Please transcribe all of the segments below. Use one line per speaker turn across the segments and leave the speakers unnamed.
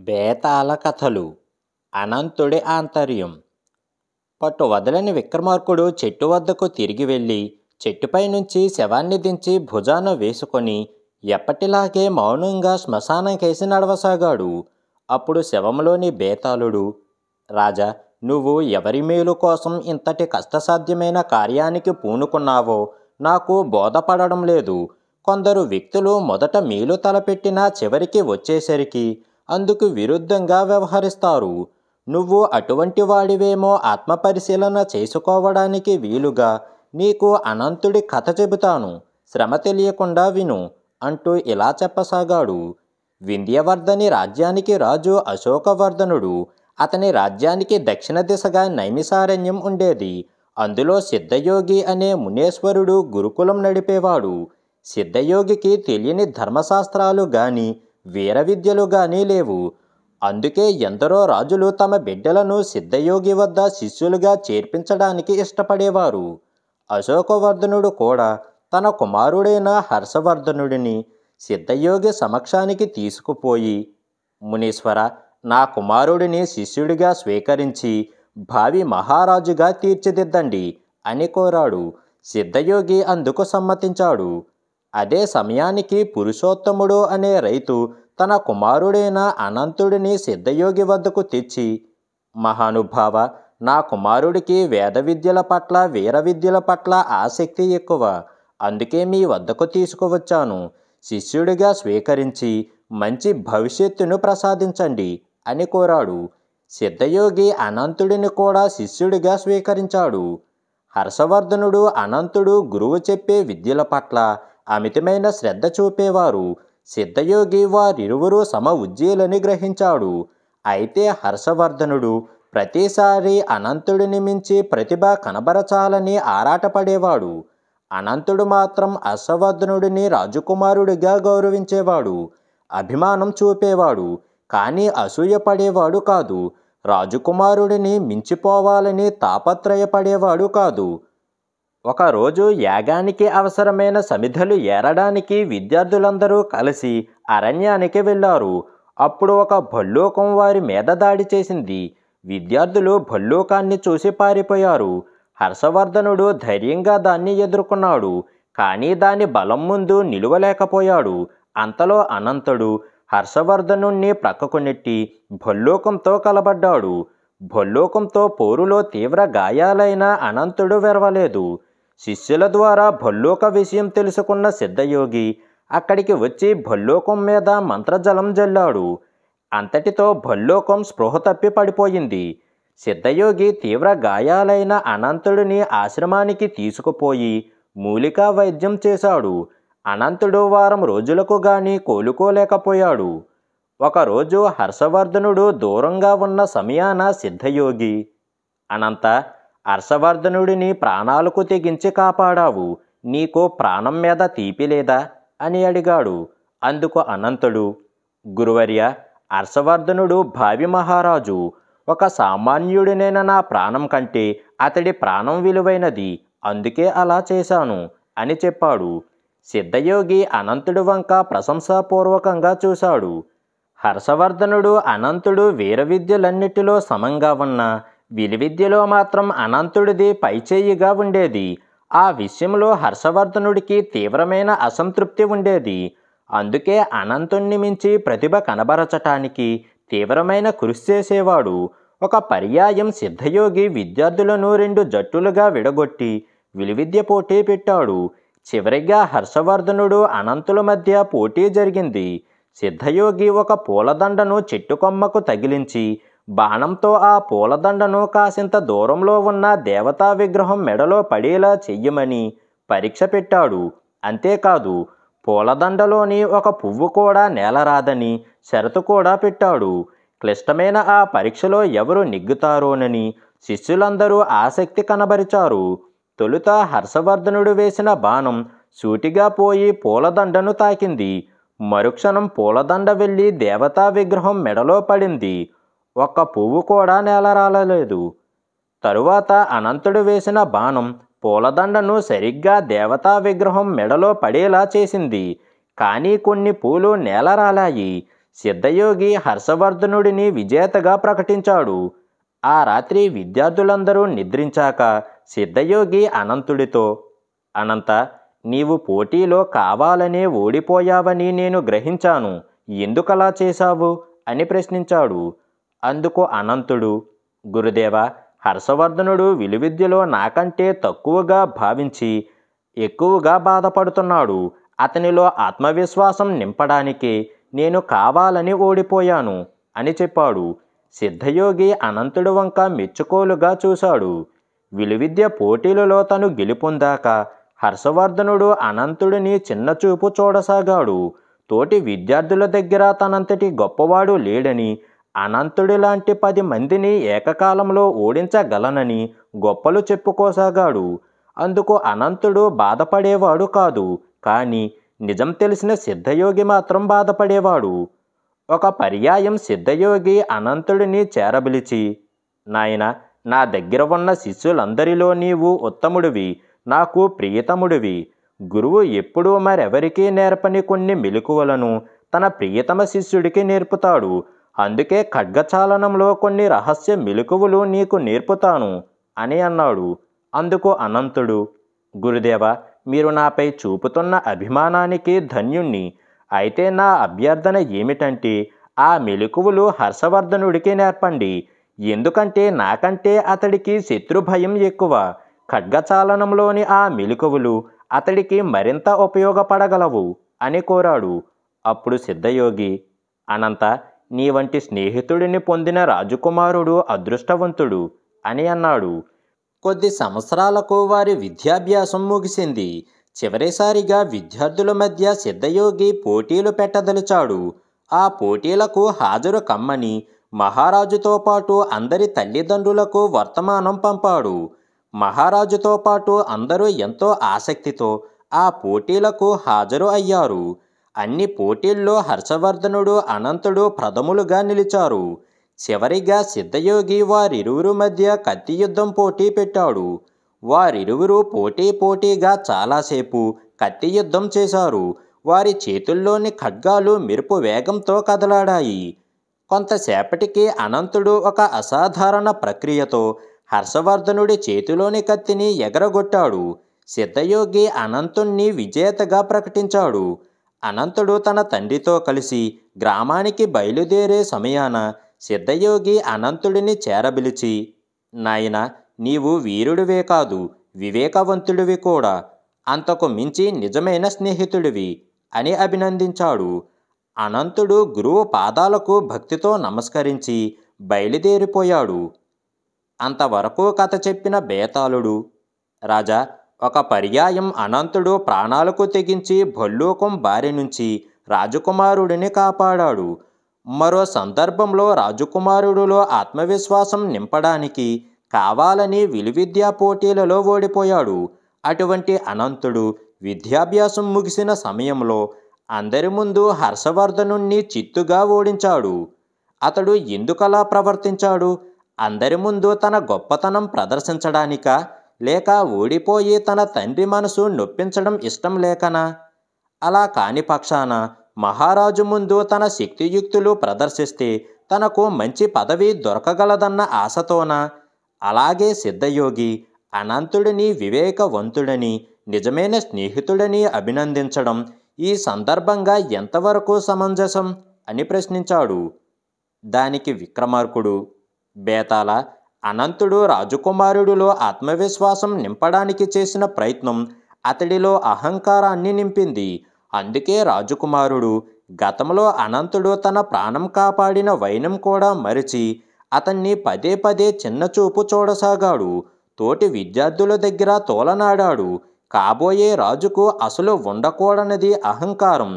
బేతాళ కథలు అనంతుడి ఆంతర్యం. పట్టు వదలని విక్రమార్కుడు చెట్టు వద్దకు తిరిగి వెళ్ళి చెట్టుపై నుంచి శవాన్ని దించి భుజాన వేసుకొని ఎప్పటిలాగే మౌనంగా శ్మశానం కేసి నడవసాగాడు. అప్పుడు శవంలోని బేతాళుడు, రాజా, నువ్వు ఎవరి మేలు కోసం ఇంతటి కష్టసాధ్యమైన కార్యానికి పూనుకున్నావో నాకు బోధపడడం లేదు. కొందరు వ్యక్తులు మొదట మేలు తలపెట్టినా చివరికి వచ్చేసరికి అందుకు విరుద్ధంగా వ్యవహరిస్తారు. నువ్వు అటువంటి వాడివేమో ఆత్మపరిశీలన చేసుకోవడానికి వీలుగా నీకు అనంతుడి కథ చెబుతాను, శ్రమ తెలియకుండా విను అంటూ ఇలా చెప్పసాగాడు. వింధ్యవర్ధని రాజ్యానికి రాజు అశోకవర్ధనుడు. అతని రాజ్యానికి దక్షిణ దిశగా నైమిసారణ్యం ఉండేది. అందులో సిద్ధయోగి అనే మునేశ్వరుడు గురుకులం నడిపేవాడు. సిద్ధయోగికి తెలియని ధర్మశాస్త్రాలు గాని వీర విద్యలు గాని లేవు. అందుకే ఎందరో రాజులు తమ బిడ్డలను సిద్ధయోగి వద్ద శిష్యులుగా చేర్పించడానికి ఇష్టపడేవారు. అశోకవర్ధనుడు కూడా తన కుమారుడైన హర్షవర్ధనుడిని సిద్ధయోగి సమక్షానికి తీసుకుపోయి, మునీశ్వర, నా కుమారుడిని శిష్యుడిగా స్వీకరించి భావి మహారాజుగా తీర్చిదిద్దండి అని కోరాడు. సిద్ధయోగి అందుకు సమ్మతించాడు. అదే సమయానికి పురుషోత్తముడు అనే రైతు తన కుమారుడైన అనంతుడిని సిద్ధయోగి వద్దకు తెచ్చి, మహానుభావ, నా కుమారుడికి వేద విద్యల పట్ల వీర విద్యల పట్ల ఆసక్తి ఎక్కువ. అందుకే మీ వద్దకు తీసుకువచ్చాను. శిష్యుడిగా స్వీకరించి మంచి భవిష్యత్తును ప్రసాదించండి అని కోరాడు. సిద్ధయోగి అనంతుడిని కూడా శిష్యుడిగా స్వీకరించాడు. హర్షవర్ధనుడు, అనంతుడు గురువు చెప్పే విద్యల పట్ల అమితమైన శ్రద్ధ చూపేవారు. సిద్ధయోగి వారిరువురు సమ ఉజ్జీలని గ్రహించాడు. అయితే హర్షవర్ధనుడు ప్రతిసారి అనంతుడిని మించి ప్రతిభ కనబరచాలని ఆరాటపడేవాడు. అనంతుడు మాత్రం హర్షవర్ధనుడిని రాజకుమారుడిగా గౌరవించేవాడు, అభిమానం చూపేవాడు. కానీ అసూయపడేవాడు కాదు. రాజకుమారుడిని మించిపోవాలని తాపత్రయపడేవాడు కాదు. ఒకరోజు యాగానికి అవసరమైన సమిధలు ఏరడానికి విద్యార్థులందరూ కలిసి అరణ్యానికి వెళ్ళారు. అప్పుడు ఒక భల్లూకం వారి మీద దాడి చేసింది. విద్యార్థులు భల్లూకాన్ని చూసి పారిపోయారు. హర్షవర్ధనుడు ధైర్యంగా దాన్ని ఎదుర్కొన్నాడు. కానీ దాని బలం ముందు నిలువలేకపోయాడు. అంతలో అనంతుడు హర్షవర్ధనుణ్ణి ప్రక్కకు నెట్టి భల్లూకంతో కలబడ్డాడు. భల్లూకంతో పోరులో తీవ్ర గాయాలైన అనంతుడు వెరవలేదు. శిష్యుల ద్వారా భల్లూక విషయం తెలుసుకున్న సిద్ధయోగి అక్కడికి వచ్చి భల్లూకం మీద మంత్రజలం జల్లాడు. అంతటితో భల్లూకం స్పృహ తప్పి పడిపోయింది. సిద్ధయోగి తీవ్ర గాయాలైన అనంతుడిని ఆశ్రమానికి తీసుకుపోయి మూలికా వైద్యం చేశాడు. అనంతుడు వారం రోజులకు గాని కోలుకోలేకపోయాడు. ఒకరోజు హర్షవర్ధనుడు దూరంగా ఉన్న సమయాన సిద్ధయోగి, అనంత, హర్షవర్ధనుడిని ప్రాణాలకు తెగించి కాపాడావు. నీకు ప్రాణం మీద తీపి లేదా అని అడిగాడు. అందుకు అనంతుడు, గురువర్య, హర్షవర్ధనుడు భావి మహారాజు. ఒక సామాన్యుడినైన నా ప్రాణం కంటే అతడి ప్రాణం విలువైనది. అందుకే అలా చేశాను అని చెప్పాడు. సిద్ధయోగి అనంతుడి వంక ప్రశంసాపూర్వకంగా చూశాడు. హర్షవర్ధనుడు, అనంతుడు వీర విద్యలన్నిటిలో సమంగా ఉన్న విలువిద్యలో మాత్రం అనంతుడిది పైచేయిగా ఉండేది. ఆ విషయంలో హర్షవర్ధనుడికి తీవ్రమైన అసంతృప్తి ఉండేది. అందుకే అనంతుణ్ణి మించి ప్రతిభ కనబరచటానికి తీవ్రమైన కృషి చేసేవాడు. ఒక పర్యాయం సిద్ధయోగి విద్యార్థులను 2 జట్టులుగా విడగొట్టి విలువిద్య పోటీ పెట్టాడు. చివరిగా హర్షవర్ధనుడు, అనంతుల మధ్య పోటీ జరిగింది. సిద్ధయోగి ఒక పూలదండను చెట్టు కొమ్మకు తగిలించి బాణంతో ఆ పూలదండను కాసింత దూరంలో ఉన్న దేవతా విగ్రహం మెడలో పడేలా చెయ్యమని పరీక్ష పెట్టాడు. అంతేకాదు, పూలదండలోని ఒక పువ్వు కూడా నేలరాదని షరతు కూడా పెట్టాడు. క్లిష్టమైన ఆ పరీక్షలో ఎవరు నెగ్గుతారోనని శిష్యులందరూ ఆసక్తి కనబరిచారు. తొలుత హర్షవర్ధనుడు వేసిన బాణం సూటిగా పోయి పూలదండను తాకింది. మరుక్షణం పూలదండ వెళ్ళి దేవతా విగ్రహం మెడలో పడింది. ఒక్క పువ్వు కూడా నేలరాలలేదు. తరువాత అనంతుడు వేసిన బాణం పూలదండను సరిగ్గా దేవతా విగ్రహం మెడలో పడేలా చేసింది. కానీ కొన్ని పూలు నేలరాలాయి. సిద్ధయోగి హర్షవర్ధనుడిని విజేతగా ప్రకటించాడు. ఆ రాత్రి విద్యార్థులందరూ నిద్రించాక సిద్ధయోగి అనంతుడితో, అనంత, నీవు పోటీలో కావాలనే ఓడిపోయావని నేను గ్రహించాను. ఎందుకలా చేశావు అని ప్రశ్నించాడు. అందుకు అనంతుడు, గురుదేవా, హర్షవర్ధనుడు విలువిద్యలో నాకంటే తక్కువగా భావించి ఎక్కువగా బాధపడుతున్నాడు. అతనిలో ఆత్మవిశ్వాసం నింపడానికి నేను కావాలని ఓడిపోయాను అని చెప్పాడు. సిద్ధయోగి అనంతుడి వంక మెచ్చుకోలుగా చూశాడు. విలువిద్య పోటీలలో తను గెలుపొందాక హర్షవర్ధనుడు అనంతుడిని చిన్నచూపు చూడసాగాడు. తోటి విద్యార్థుల దగ్గర తనంతటి గొప్పవాడు లేడని, అనంతుడి లాంటి 10 మందిని ఏకకాలంలో ఓడించగలనని గొప్పలు చెప్పుకోసాగాడు. అందుకు అనంతుడు బాధపడేవాడు కాదు. కానీ నిజం తెలిసిన సిద్ధయోగి మాత్రం బాధపడేవాడు. ఒక పర్యాయం సిద్ధయోగి అనంతుడిని చేరబిలిచి, నాయన, నా దగ్గర ఉన్న శిష్యులందరిలో నీవు ఉత్తముడివి, నాకు ప్రియతముడివి. గురువు ఎప్పుడూ మరెవరికీ నేర్పని కొన్ని మెలకువలను తన ప్రియతమ శిష్యుడికి నేర్పుతాడు. అందుకే ఖడ్గచాలనంలో కొన్ని రహస్య మెలకువలు నీకు నేర్పుతాను అని అన్నాడు. అందుకు అనంతుడు, గురుదేవ, మీరు నాపై చూపుతున్న అభిమానానికి ధన్యుణ్ణి. అయితే నా అభ్యర్థన ఏమిటంటే ఆ మెలకువలు హర్షవర్ధనుడికి నేర్పండి. ఎందుకంటే నాకంటే అతడికి శత్రుభయం ఎక్కువ. ఖడ్గచాలనంలోని ఆ మెలకువలు అతడికి మరింత ఉపయోగపడగలవు అని కోరాడు. అప్పుడు సిద్ధయోగి, అనంత, నీ వంటి స్నేహితుడిని పొందిన రాజకుమారుడు అదృష్టవంతుడు అని అన్నాడు. కొద్ది సంవత్సరాలకు వారి విద్యాభ్యాసం ముగిసింది. చివరిసారిగా విద్యార్థుల మధ్య సిద్ధయోగి పోటీలు పెట్టదలిచాడు. ఆ పోటీలకు హాజరు కమ్మని మహారాజుతో పాటు అందరి తల్లిదండ్రులకు వర్తమానం పంపాడు. మహారాజుతో పాటు అందరూ ఎంతో ఆసక్తితో ఆ పోటీలకు హాజరు అయ్యారు. అన్ని పోటీల్లో హర్షవర్ధనుడు, అనంతుడు ప్రథములుగా నిలిచారు. చివరిగా సిద్ధయోగి వారిరువురు మధ్య కత్తి యుద్ధం పోటీ పెట్టాడు. వారిరువురు పోటీగా చాలాసేపు కత్తి యుద్ధం చేశారు. వారి చేతుల్లోని ఖడ్గాలు మెరుపు వేగంతో కదలాడాయి. కొంతసేపటికి అనంతుడు ఒక అసాధారణ ప్రక్రియతో హర్షవర్ధనుడి చేతిలోని కత్తిని ఎగరగొట్టాడు. సిద్ధయోగి అనంతుణ్ణి విజేతగా ప్రకటించాడు. అనంతుడు తన తండ్రితో కలిసి గ్రామానికి బయలుదేరే సమయాన సిద్ధయోగి అనంతుడిని చేరబిలిచి, నాయన, నీవు వీరుడివే కాదు, వివేకవంతుడివి కూడా. అంతకు మించి నిజమైన స్నేహితుడివి అని అభినందించాడు. అనంతుడు గురువు పాదాలకు భక్తితో నమస్కరించి బయలుదేరిపోయాడు. అంతవరకు కథ చెప్పిన బేతాళుడు, రాజా, ఒక పర్యాయం అనంతుడు ప్రాణాలకు తెగించి భల్లూకం బారి నుంచి రాజకుమారుడిని కాపాడాడు. మరో సందర్భంలో రాజకుమారుడిలో ఆత్మవిశ్వాసం నింపడానికి కావాలని విలువిద్యా పోటీలలో ఓడిపోయాడు. అటువంటి అనంతుడు విద్యాభ్యాసం ముగిసిన సమయంలో అందరి ముందు హర్షవర్ధనుణ్ణి చిత్తుగా ఓడించాడు. అతడు ఎందుకలా ప్రవర్తించాడు? అందరి ముందు తన గొప్పతనం ప్రదర్శించడానికా, లేక ఓడిపోయి తన తండ్రి మనసు నొప్పించడం ఇష్టం లేకనా? అలా కాని పక్షాన మహారాజు ముందు తన శక్తియుక్తులు ప్రదర్శిస్తే తనకు మంచి పదవి దొరకగలదన్న ఆశతోనా? అలాగే సిద్ధయోగి అనంతుడిని వివేకవంతుడని, నిజమైన స్నేహితుడని అభినందించడం ఈ సందర్భంగా ఎంతవరకు సమంజసం అని ప్రశ్నించాడు. దానికి విక్రమార్కుడు, బేతాళ, అనంతుడు రాజకుమారుడిలో ఆత్మవిశ్వాసం నింపడానికి చేసిన ప్రయత్నం అతడిలో అహంకారాన్ని నింపింది. అందుకే రాజకుమారుడు గతంలో అనంతుడు తన ప్రాణం కాపాడిన వైనం కూడా మరిచి అతన్ని పదే చిన్నచూపు చూడసాగాడు. తోటి విద్యార్థుల దగ్గర తోలనాడాడు. కాబోయే రాజుకు అసలు ఉండకూడనిది అహంకారం.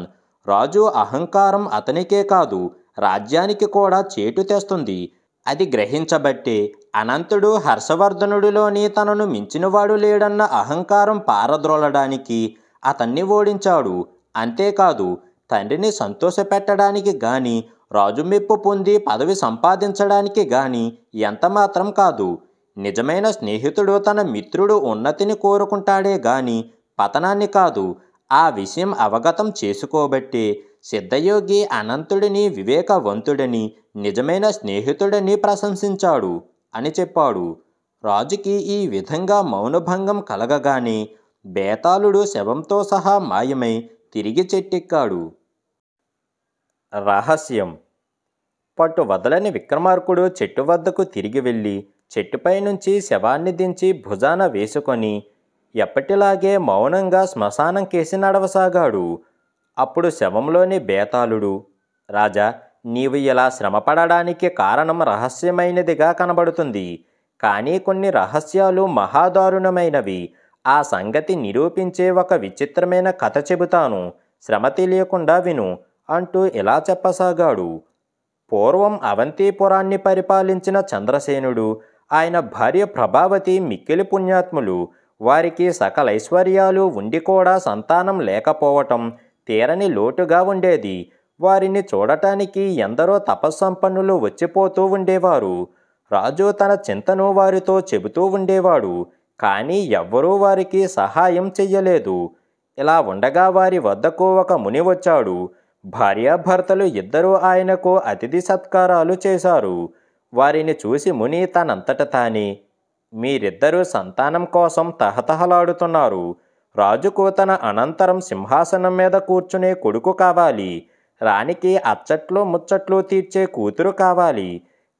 రాజు అహంకారం అతనికే కాదు, రాజ్యానికి కూడా చేటు తెస్తుంది. అది గ్రహించబట్టే అనంతుడు హర్షవర్ధనుడిలోని తనను మించినవాడు లేడన్న అహంకారం పారద్రోలడానికి అతన్ని ఓడించాడు. అంతేకాదు, తండ్రిని సంతోషపెట్టడానికి గాని, రాజు మెప్పు పొంది పదవి సంపాదించడానికి గాని ఎంతమాత్రం కాదు. నిజమైన స్నేహితుడు తన మిత్రుడు ఉన్నతిని కోరుకుంటాడే గాని పతనాన్ని కాదు. ఆ విషయం అవగతం చేసుకోబట్టే సిద్ధయోగి అనంతుడిని వివేకవంతుడని, నిజమైన స్నేహితుడని ప్రశంసించాడు అని చెప్పాడు. రాజుకి ఈ విధంగా మౌనభంగం కలగగానే బేతాళుడు శవంతో సహా మాయమై తిరిగి చెట్టెక్కాడు. రహస్యం. పట్టు వదలని విక్రమార్కుడు చెట్టు వద్దకు తిరిగి వెళ్ళి చెట్టుపై నుంచి శవాన్ని దించి భుజాన వేసుకొని ఎప్పటిలాగే మౌనంగా శ్మశానం కేసి నడవసాగాడు. అప్పుడు శవంలోని బేతాళుడు, రాజా, నీవు ఇలా శ్రమపడడానికి కారణం రహస్యమైనదిగా కనబడుతుంది. కానీ కొన్ని రహస్యాలు మహాదారుణమైనవి. ఆ సంగతి నిరూపించే ఒక విచిత్రమైన కథ చెబుతాను, శ్రమ తెలియకుండా విను అంటూ ఇలా చెప్పసాగాడు. పూర్వం అవంతిపురాన్ని పరిపాలించిన చంద్రసేనుడు, ఆయన భార్య ప్రభావతి మిక్కిలి పుణ్యాత్ములు. వారికి సకలైశ్వర్యాలు ఉండి కూడా సంతానం లేకపోవటం తీరని లోటుగా ఉండేది. వారిని చూడటానికి ఎందరో తపస్సంపన్నులు వచ్చిపోతూ ఉండేవారు. రాజు తన చింతను వారితో చెబుతూ ఉండేవాడు. కానీ ఎవ్వరూ వారికి సహాయం చెయ్యలేదు. ఇలా ఉండగా వారి వద్దకు ఒక ముని వచ్చాడు. భార్యాభర్తలు ఇద్దరూ ఆయనకు అతిథి సత్కారాలు చేశారు. వారిని చూసి ముని తనంతట తానే, మీరిద్దరూ సంతానం కోసం తహతహలాడుతున్నారు. రాజుకు తన అనంతరం సింహాసనం మీద కూర్చునే కొడుకు కావాలి. రాణికి అచ్చట్లు ముచ్చట్లు తీర్చే కూతురు కావాలి.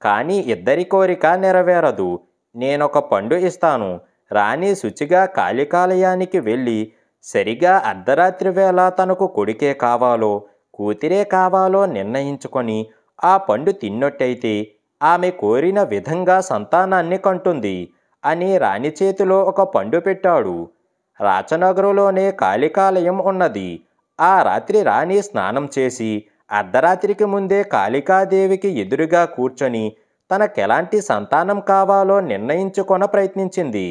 కానీ ఇద్దరి కోరిక నెరవేరదు. నేనొక పండు ఇస్తాను. రాణి శుచిగా కాళికాలయానికి వెళ్ళి సరిగా అర్ధరాత్రి వేళ తనకు కొడుకే కావాలో కూతురే కావాలో నిర్ణయించుకొని ఆ పండు తిన్నట్టయితే ఆమె కోరిన విధంగా సంతానాన్ని కంటుంది అని రాణి చేతిలో ఒక పండు పెట్టాడు. రాచనగరులోనే కాళికాలయం ఉన్నది. ఆ రాత్రి రాణి స్నానం చేసి అర్ధరాత్రికి ముందే కాళికాదేవికి ఎదురుగా కూర్చొని తనకెలాంటి సంతానం కావాలో నిర్ణయించుకొన ప్రయత్నించింది.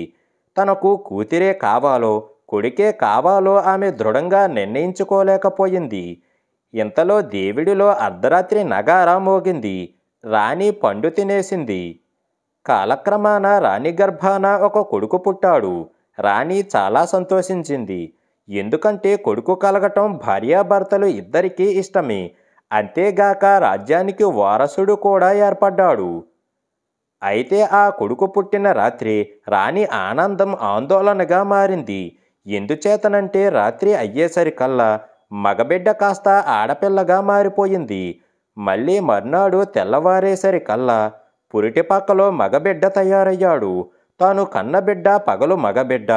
తనకు కూతురే కావాలో కొడుకే కావాలో ఆమె దృఢంగా నిర్ణయించుకోలేకపోయింది. ఇంతలో దేవుడిలో అర్ధరాత్రి నగారా మోగింది. రాణి పండు తినేసింది. కాలక్రమాన రాణి గర్భాన ఒక కొడుకు పుట్టాడు. రాణి చాలా సంతోషించింది. ఎందుకంటే కొడుకు కలగటం భార్యాభర్తలు ఇద్దరికీ ఇష్టమే. అంతేగాక రాజ్యానికి వారసుడు కూడా ఏర్పడ్డాడు. అయితే ఆ కొడుకు పుట్టిన రాత్రి రాణి ఆనందం ఆందోళనగా మారింది. ఎందుచేతనంటే రాత్రి అయ్యేసరికల్లా మగబిడ్డ కాస్త ఆడపిల్లగా మారిపోయింది. మళ్ళీ మర్నాడు తెల్లవారేసరికల్లా పురిటిపక్కలో మగబిడ్డ తయారయ్యాడు. తాను కన్నబిడ్డ పగలు మగబిడ్డ,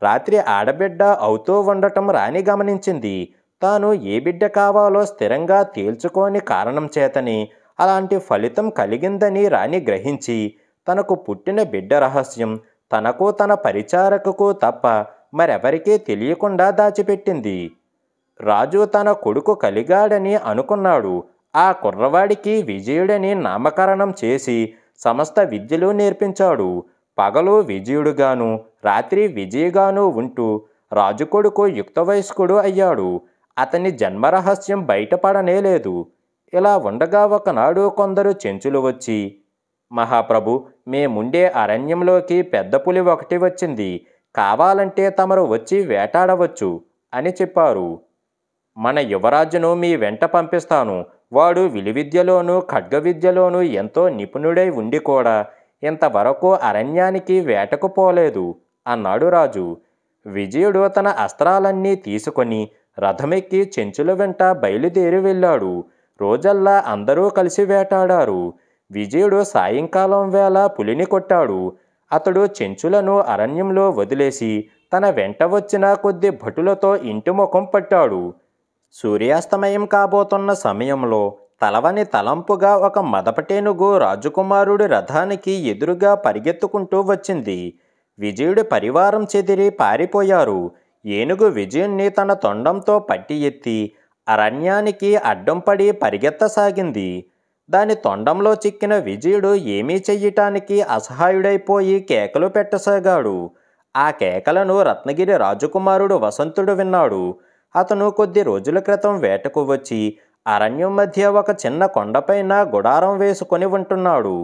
రాత్రి ఆడబిడ్డ అవుతూ ఉండటం రాణి గమనించింది. తాను ఏ బిడ్డ కావాలో స్థిరంగా తేల్చుకోని కారణం చేతని అలాంటి ఫలితం కలిగిందని రాణి గ్రహించి తనకు పుట్టిన బిడ్డ రహస్యం తనకు తన పరిచారకుకు తప్ప మరెవరికీ తెలియకుండా దాచిపెట్టింది. రాజు తన కొడుకు కలిగాడని అనుకున్నాడు. ఆ కుర్రవాడికి విజయుడని నామకరణం చేసి సమస్త విద్యలు నేర్పించాడు. పగలు విజయుడుగాను రాత్రి విజయగాను ఉంటూ రాజు కొడుకు యుక్త వయస్కుడు అయ్యాడు. అతని జన్మరహస్యం బయటపడనేలేదు. ఇలా ఉండగా ఒకనాడు కొందరు చెంచులు వచ్చి, మహాప్రభు, మేముండే అరణ్యంలోకి పెద్ద పులి ఒకటి వచ్చింది. కావాలంటే తమరు వచ్చి వేటాడవచ్చు అని చెప్పారు. మన యువరాజును మీ వెంట పంపిస్తాను. వాడు విలువిద్యలోనూ ఖడ్గ విద్యలోనూ ఎంతో నిపుణుడై ఉండి కూడా ఇంతవరకు అరణ్యానికి వేటకు పోలేదు అన్నాడు రాజు. విజయుడు తన అస్త్రాలన్నీ తీసుకొని రథమెక్కి చెంచుల వెంట బయలుదేరి వెళ్ళాడు. రోజల్లా అందరూ కలిసి వేటాడారు. విజయుడు సాయంకాలం వేళ పులిని కొట్టాడు. అతడు చెంచులను అరణ్యంలో వదిలేసి తన వెంట వచ్చిన కొద్ది భటులతో ఇంటి ముఖం పట్టాడు. సూర్యాస్తమయం కాబోతున్న సమయంలో తలవని తలంపుగా ఒక మదపటేనుగు రాజకుమారుడి రథానికి ఎదురుగా పరిగెత్తుకుంటూ వచ్చింది. విజయుడి పరివారం చెదిరి పారిపోయారు. ఏనుగు విజయుణ్ణి తన తొండంతో పట్టి ఎత్తి అరణ్యానికి అడ్డం పడి పరిగెత్తసాగింది. దాని తొండంలో చిక్కిన విజయుడు ఏమీ చెయ్యటానికి అసహాయుడైపోయి కేకలు పెట్టసాగాడు. ఆ కేకలను రత్నగిరి రాజకుమారుడు వసంతుడు విన్నాడు. అతను కొద్ది రోజుల క్రితం వేటకు వచ్చి అరణ్యం మధ్య ఒక చిన్న కొండపైన గుడారం వేసుకొని ఉంటున్నాడు.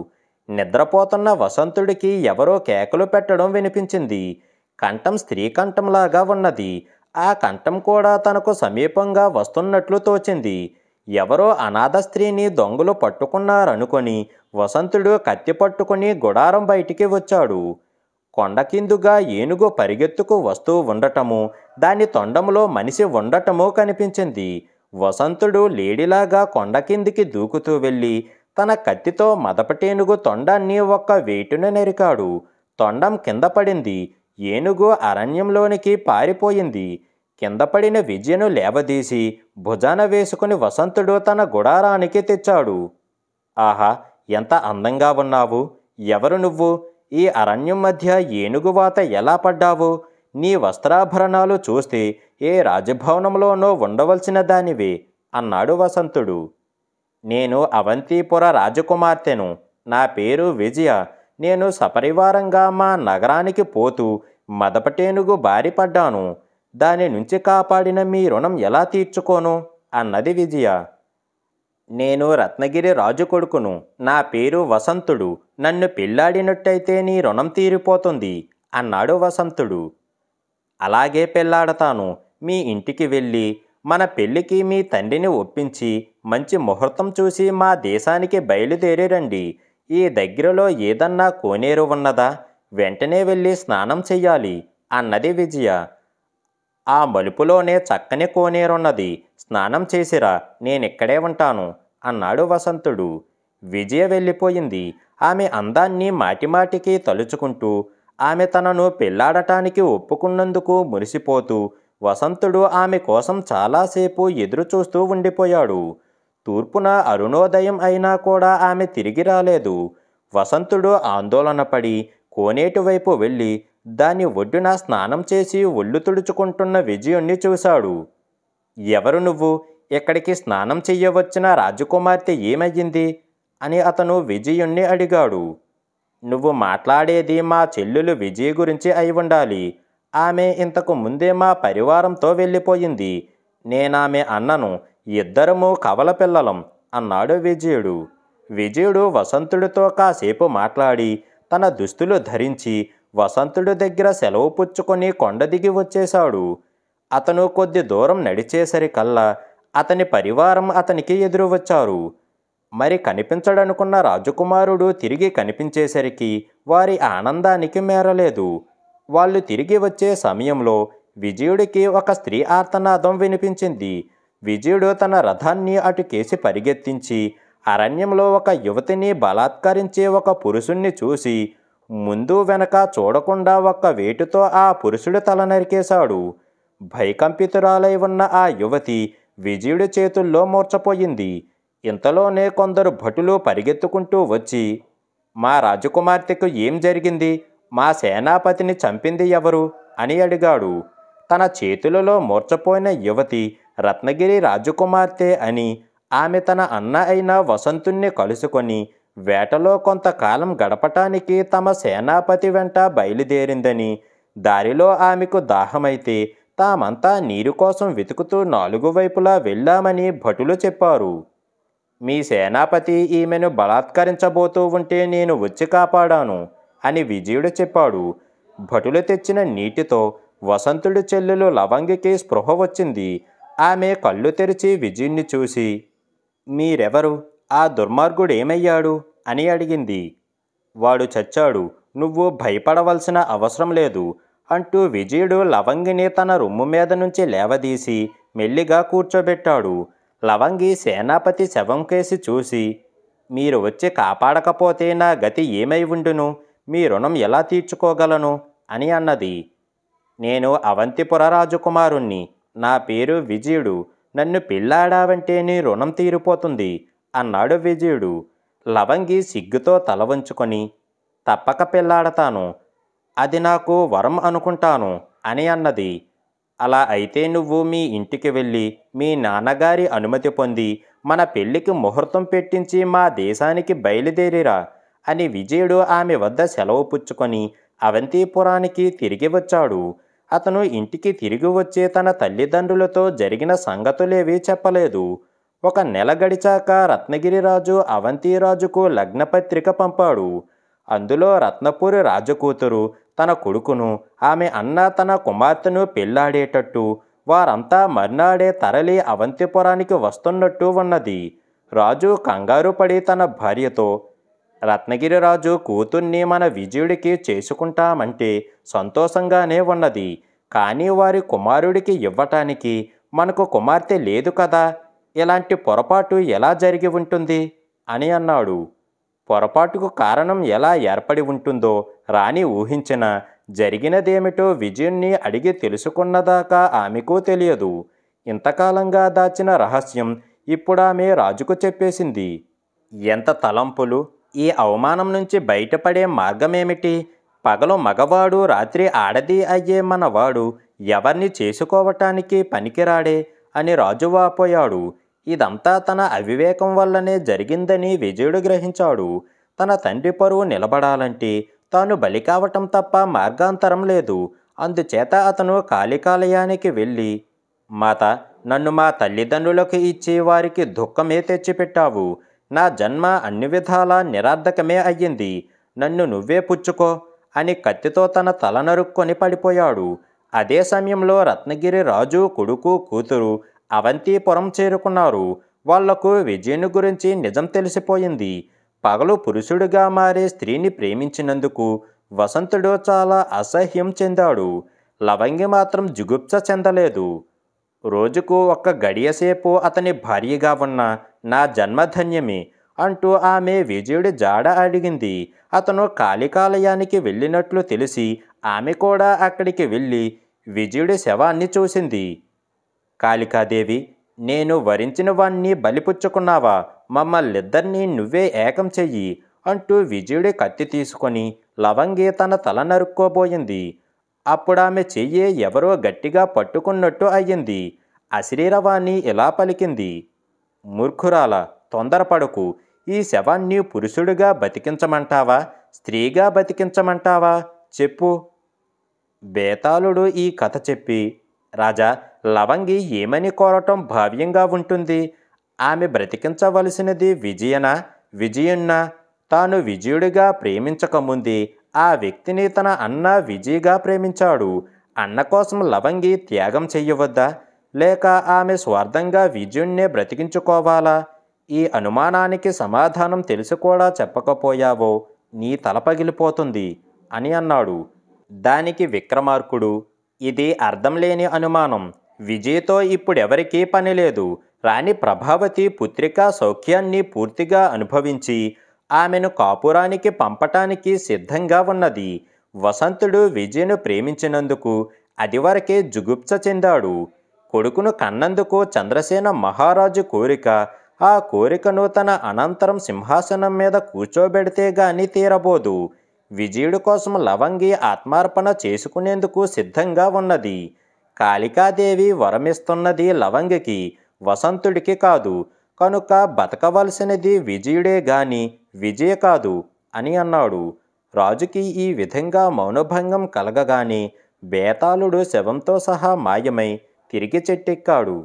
నిద్రపోతున్న వసంతుడికి ఎవరో కేకలు పెట్టడం వినిపించింది. కంఠం స్త్రీ కంఠంలాగా ఉన్నది. ఆ కంఠం కూడా తనకు సమీపంగా వస్తున్నట్లు తోచింది. ఎవరో అనాథ స్త్రీని దొంగలు పట్టుకున్నారనుకొని వసంతుడు కత్తి పట్టుకుని గుడారం బయటికి వచ్చాడు. కొండకిందుగా ఏనుగు పరిగెత్తుకు వస్తూ ఉండటము, దాని తొండంలో మనిషి ఉండటము కనిపించింది. వసంతుడు లేడిలాగా కొండ కిందికి దూకుతూ వెళ్ళి తన కత్తితో మదపటేనుగు తొండాన్ని ఒక్క వేటున నరికాడు. తొండం కింద పడింది. ఏనుగు అరణ్యంలోనికి పారిపోయింది. కింద పడిన విజయను లేవదీసి భుజాన వేసుకుని వసంతుడు తన గుడారానికి తెచ్చాడు. ఆహా, ఎంత అందంగా ఉన్నావు! ఎవరు నువ్వు? ఈ అరణ్యం మధ్య ఏనుగువాత ఎలా పడ్డావు? నీ వస్త్రాభరణాలు చూస్తే ఏ రాజభవనంలోనో ఉండవలసిన దానివే అన్నాడు వసంతుడు. నేను అవంతిపుర రాజకుమార్తెను. నా పేరు విజయ. నేను సపరివారంగా మా నగరానికి పోతూ మదపటేనుగు బారి పడ్డాను. దాని నుంచి కాపాడిన మీ రుణం ఎలా తీర్చుకోను అన్నది విజయ. నేను రత్నగిరి రాజు కొడుకును. నా పేరు వసంతుడు. నన్ను పెళ్ళాడినట్టయితే నీ రుణం తీరిపోతుంది అన్నాడు వసంతుడు. అలాగే పెళ్ళాడతాను. మీ ఇంటికి వెళ్ళి మన పెళ్ళికి మీ తండ్రిని ఒప్పించి మంచి ముహూర్తం చూసి మా దేశానికి బయలుదేరి రండి. ఈ దగ్గరలో ఏదన్నా కోనేరు ఉన్నదా? వెంటనే వెళ్ళి స్నానం చెయ్యాలి అన్నది విజయ. ఆ మలుపులోనే చక్కని కోనేరున్నది. స్నానం చేసిరా, నేనిక్కడే ఉంటాను అన్నాడు వసంతుడు. విజయ వెళ్ళిపోయింది. ఆమె అందాన్ని మాటిమాటికి తలుచుకుంటూ ఆమె తనను పెళ్లాడటానికి ఒప్పుకున్నందుకు మురిసిపోతూ వసంతుడు ఆమె కోసం చాలాసేపు ఎదురుచూస్తూ ఉండిపోయాడు. తూర్పున అరుణోదయం అయినా కూడా ఆమె తిరిగి రాలేదు. వసంతుడు ఆందోళనపడి కోనేటి వైపు వెళ్ళి దాని ఒడ్డున స్నానం చేసి ఒళ్ళు తుడుచుకుంటున్న విజయుణ్ణి చూశాడు. ఎవరు నువ్వు? ఇక్కడికి స్నానం చెయ్యవచ్చిన రాజకుమార్తె ఏమయ్యింది అని అతను విజయుణ్ణి అడిగాడు. నువ్వు మాట్లాడేది మా చెల్లెలు విజయ గురించి అయి ఉండాలి. ఆమె ఇంతకు ముందే మా పరివారంతో వెళ్ళిపోయింది. నేనామె అన్నను. ఇద్దరము కవల పిల్లలం అన్నాడు విజయుడు. విజయుడు వసంతుడితో కాసేపు మాట్లాడి తన దుస్తులు ధరించి వసంతుడి దగ్గర సెలవు పుచ్చుకొని కొండ దిగి వచ్చేశాడు. అతను కొద్ది దూరం నడిచేసరికల్లా అతని పరివారం అతనికి ఎదురు వచ్చారు. మరి కనిపించడనుకున్న రాజకుమారుడు తిరిగి కనిపించేసరికి వారి ఆనందానికి మేరలేదు. వాళ్ళు తిరిగి వచ్చే సమయంలో విజయుడికి ఒక స్త్రీ ఆర్తనాదం వినిపించింది. విజయుడు తన రథాన్ని అటుకేసి పరిగెత్తించి అరణ్యంలో ఒక యువతిని బలాత్కరించే ఒక పురుషుణ్ణి చూసి ముందు వెనక చూడకుండా ఒక్క వేటుతో ఆ పురుషుడి తల నరికేశాడు. భయకంపితురాలై ఉన్న ఆ యువతి విజయుడి చేతుల్లో మూర్ఛపోయింది. ఇంతలోనే కొందరు భటులు పరిగెత్తుకుంటూ వచ్చి, మా రాజకుమార్తెకు ఏం జరిగింది? మా సేనాపతిని చంపింది ఎవరు అని అడిగాడు. తన చేతులలో మూర్ఛపోయిన యువతి రత్నగిరి రాజకుమార్తె అని, ఆమె తన అన్న అయిన వసంతుణ్ణి కలుసుకొని వేటలో కొంతకాలం గడపటానికి తమ సేనాపతి వెంట బయలుదేరిందని, దారిలో ఆమెకు దాహమైతే తామంతా నీరు కోసం వెతుకుతూ 4 వైపులా వెళ్ళామని భటులు చెప్పారు. మీ సేనాపతి ఈమెను బలాత్కరించబోతూ ఉంటే నేను వచ్చి కాపాడాను అని విజయుడు చెప్పాడు. భటులు తెచ్చిన నీటితో వసంతుడి చెల్లెలు లవంగికి స్పృహ వచ్చింది. ఆమె కళ్ళు తెరిచి విజయుణ్ణి చూసి, మీరెవరు? ఆ దుర్మార్గుడేమయ్యాడు అని అడిగింది. వాడు చచ్చాడు. నువ్వు భయపడవలసిన అవసరం లేదు అంటూ విజయుడు లవంగిని తన రొమ్ము మీద నుంచి లేవదీసి మెల్లిగా కూర్చోబెట్టాడు. లవంగి సేనాపతి శవం కేసి చూసి, మీరు వచ్చి కాపాడకపోతే నా గతి ఏమై ఉండును? మీ రుణం ఎలా తీర్చుకోగలను అని అన్నది. నేను అవంతిపుర రాజకుమారుణ్ణి. నా పేరు విజయుడు. నన్ను పెళ్ళాడావంటే నీ రుణం తీరిపోతుంది అన్నాడు విజయుడు. లవంగి సిగ్గుతో తల వంచుకొని, తప్పక పెళ్ళాడతాను. అది నాకు వరం అనుకుంటాను అని అన్నది. అలా అయితే నువ్వు మీ ఇంటికి వెళ్ళి మీ నాన్నగారి అనుమతి పొంది మన పెళ్లికి ముహూర్తం పెట్టించి మా దేశానికి బయలుదేరిరా అని విజయుడు ఆమె వద్ద సెలవు పుచ్చుకొని అవంతిపురానికి తిరిగి వచ్చాడు. అతను ఇంటికి తిరిగి వచ్చి తన తల్లిదండ్రులతో జరిగిన సంగతులేవీ చెప్పలేదు. 1 నెల గడిచాక రత్నగిరిరాజు అవంతిరాజుకు లగ్నపత్రిక పంపాడు. అందులో రత్నపురి రాజకూతురు తన కొడుకును, ఆమె అన్న తన కుమార్తెను పెళ్లాడేటట్టు వారంతా మర్నాడే తరలి అవంతిపురానికి వస్తున్నట్టు ఉన్నది. రాజు కంగారు పడి తన భార్యతో, రత్నగిరి రాజు కూతుర్ని మన విజయుడికి చేసుకుంటామంటే సంతోషంగానే ఉన్నది. కానీ వారి కుమారుడికి ఇవ్వటానికి మనకు కుమార్తె లేదు కదా, ఇలాంటి పొరపాటు ఎలా జరిగి ఉంటుంది అని అన్నాడు. పొరపాటుకు కారణం ఎలా ఏర్పడి ఉంటుందో రాణి ఊహించిన, జరిగినదేమిటో విజయుణ్ణి అడిగి తెలుసుకున్నదాకా ఆమెకు తెలియదు. ఇంతకాలంగా దాచిన రహస్యం ఇప్పుడామె రాజుకు చెప్పేసింది. ఎంత తలంపులు! ఈ అవమానం నుంచి బయటపడే మార్గమేమిటి? పగలు మగవాడు, రాత్రి ఆడది అయ్యే మనవాడు ఎవర్ని చేసుకోవటానికి పనికిరాడే అని రాజు వాపోయాడు. ఇదంతా తన అవివేకం వల్లనే జరిగిందని విజయుడు గ్రహించాడు. తన తండ్రి పరువు నిలబడాలంటే తాను బలి కావటం తప్ప మార్గాంతరం లేదు. అందుచేత అతను కాళికాలయానికి వెళ్ళి, మాత, నన్ను మా తల్లిదండ్రులకు ఇచ్చి వారికి దుఃఖమే తెచ్చిపెట్టావు. నా జన్మ అన్ని విధాలా నిరర్ధకమే అయ్యింది. నన్ను నువ్వే పుచ్చుకో అని కత్తితో తన తల నరుక్కొని పడిపోయాడు. అదే సమయంలో రత్నగిరి రాజు కొడుకు, కూతురు అవంతిపురం చేరుకున్నారు. వాళ్లకు విజయుని గురించి నిజం తెలిసిపోయింది. పగలు పురుషుడిగా మారే స్త్రీని ప్రేమించినందుకు వసంతుడు చాలా అసహ్యం చెందాడు. లవంగి మాత్రం జుగుప్స చెందలేదు. రోజుకు ఒక్క గడియసేపు అతని భార్యగా ఉన్న నా జన్మధన్యమే అంటూ ఆమె విజయుడి జాడ అడిగింది. అతను కాళికాలయానికి వెళ్ళినట్లు తెలిసి ఆమె కూడా అక్కడికి వెళ్ళి విజయుడి శవాన్ని చూసింది. కాళికాదేవి, నేను వరించిన వాణ్ణి బలిపుచ్చుకున్నావా? మమ్మల్నిద్దరినీ నువ్వే ఏకం చెయ్యి అంటూ విజయుడి కత్తి తీసుకొని లవంగి తన తల నరుక్కోబోయింది. అప్పుడామె చెయ్యి ఎవరో గట్టిగా పట్టుకున్నట్టు అయ్యింది. అశరీరవాణి ఇలా పలికింది, మూర్ఖురాల, తొందరపడకు. ఈ శవాన్ని పురుషుడిగా బతికించమంటావా, స్త్రీగా బతికించమంటావా? చెప్పు. బేతాళుడు ఈ కథ చెప్పి, రాజా, లవంగి ఏమని కోరటం భావ్యంగా ఉంటుంది? ఆమె బ్రతికించవలసినది విజయనా, విజయున్నా? తాను విజయుడిగా ప్రేమించకముందే ఆ వ్యక్తిని తన అన్న విజయ్గా ప్రేమించాడు. అన్న కోసం లవంగి త్యాగం చెయ్యవద్దా? లేక ఆమె స్వార్థంగా విజయుణ్ణే బ్రతికించుకోవాలా? ఈ అనుమానానికి సమాధానం తెలిసి కూడా చెప్పకపోయావో నీ తల పగిలిపోతుంది అని అన్నాడు. దానికి విక్రమార్కుడు, ఇది అర్థం లేని అనుమానం. విజయ్తో ఇప్పుడెవరికీ పనిలేదు. రాణి ప్రభావతి పుత్రికా సౌఖ్యాన్ని పూర్తిగా అనుభవించి ఆమెను కాపురానికి పంపటానికి సిద్ధంగా ఉన్నది. వసంతుడు విజయను ప్రేమించినందుకు అదివరకే జుగుప్స చెందాడు. కొడుకును కన్నందుకు చంద్రసేన మహారాజు కోరిక. ఆ కోరికను తన అనంతరం సింహాసనం మీద కూర్చోబెడితే గాని తీరబోదు. విజయుడి కోసం లవంగి ఆత్మార్పణ చేసుకునేందుకు సిద్ధంగా ఉన్నది. కాళికాదేవి వరమిస్తున్నది లవంగికి, వసంతుడికి కాదు. కనుక బతకవలసినది విజయుడే గాని విజయ కాదు అని అన్నాడు. రాజుకి ఈ విధంగా మౌనభంగం కలగగానే బేతాళుడు శవంతో సహా మాయమై తిరిగి చెట్టెక్కాడు.